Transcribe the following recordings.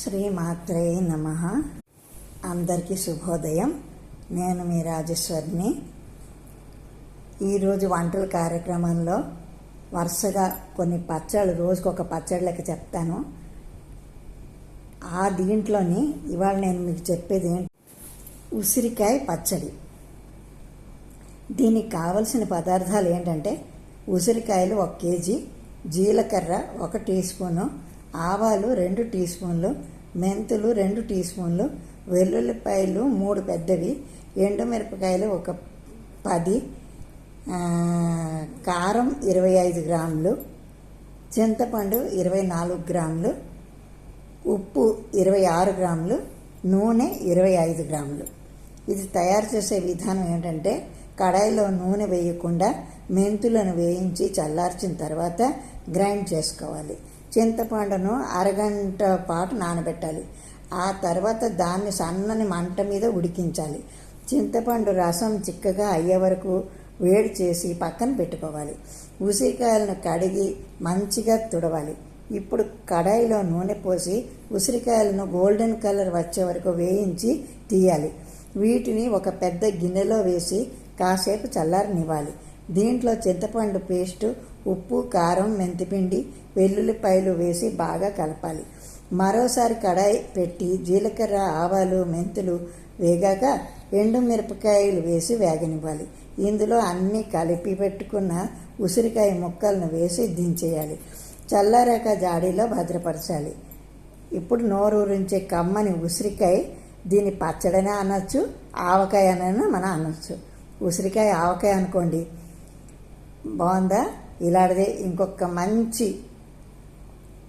శ్రీమాత్రే నమః. అందరికీ శుభోదయం. నేను మీ రాజేశ్వరిని. ఈరోజు వంటల కార్యక్రమంలో వరుసగా కొన్ని పచ్చళ్ళు, రోజుకొక పచ్చడి లెక్క చెప్తాను. దీంట్లోని ఇవాళ నేను మీకు చెప్పేది ఉసిరికాయ పచ్చడి. దీనికి కావలసిన పదార్థాలు ఏంటంటే ఉసిరికాయలు 1 కేజీ, జీలకర్ర 1 టీ స్పూను, ఆవాలు 2 టీ స్పూన్లు, మెంతులు 2 టీ స్పూన్లు, వెల్లుల్లిపాయలు 3 పెద్దవి, ఎండుమిరపకాయలు 10, కారం 25 గ్రాములు, చింతపండు 24 గ్రాములు, ఉప్పు 26 గ్రాములు, నూనె 25 గ్రాములు. ఇది తయారు చేసే విధానం ఏంటంటే కడాయిలో నూనె వేయకుండా మెంతులను వేయించి చల్లార్చిన తర్వాత గ్రైండ్ చేసుకోవాలి. చింతపండును అరగంట పాటు నానబెట్టాలి. ఆ తర్వాత దాన్ని సన్నని మంట మీద ఉడికించాలి. చింతపండు రసం చిక్కగా అయ్యే వరకు వేడి చేసి పక్కన పెట్టుకోవాలి. ఉసిరికాయలను కడిగి మంచిగా తుడవాలి. ఇప్పుడు కడాయిలో నూనె పోసి ఉసిరికాయలను గోల్డెన్ కలర్ వచ్చే వరకు వేయించి తీయాలి. వీటిని ఒక పెద్ద గిన్నెలో వేసి కాసేపు చల్లారనివ్వాలి. దీంట్లో చింతపండు పేస్టు, ఉప్పు, కారం, మెంతిపిండి, వెల్లుల్లిపాయలు వేసి బాగా కలపాలి. మరోసారి కడాయి పెట్టి జీలకర్ర, ఆవాలు, మెంతులు వేగాక ఎండుమిరపకాయలు వేసి వేగనివ్వాలి. ఇందులో అన్నీ కలిపి పెట్టుకున్న ఉసిరికాయ ముక్కలను వేసి దించేయాలి. చల్లారాక జాడీలో భద్రపరచాలి. ఇప్పుడు నోరూరించే కమ్మని ఉసిరికాయ. దీన్ని పచ్చడనే అనొచ్చు, ఆవకాయ అనైనా మనం అనొచ్చు. ఉసిరికాయ ఆవకాయ అనుకోండి. బాగుందా? ఇలాంటిదే ఇంకొక మంచి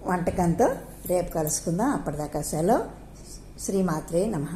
వంటకంతో రేపు కలుసుకుందాం. అప్పటిదాకా సెలవు. శ్రీమాత్రే నమః.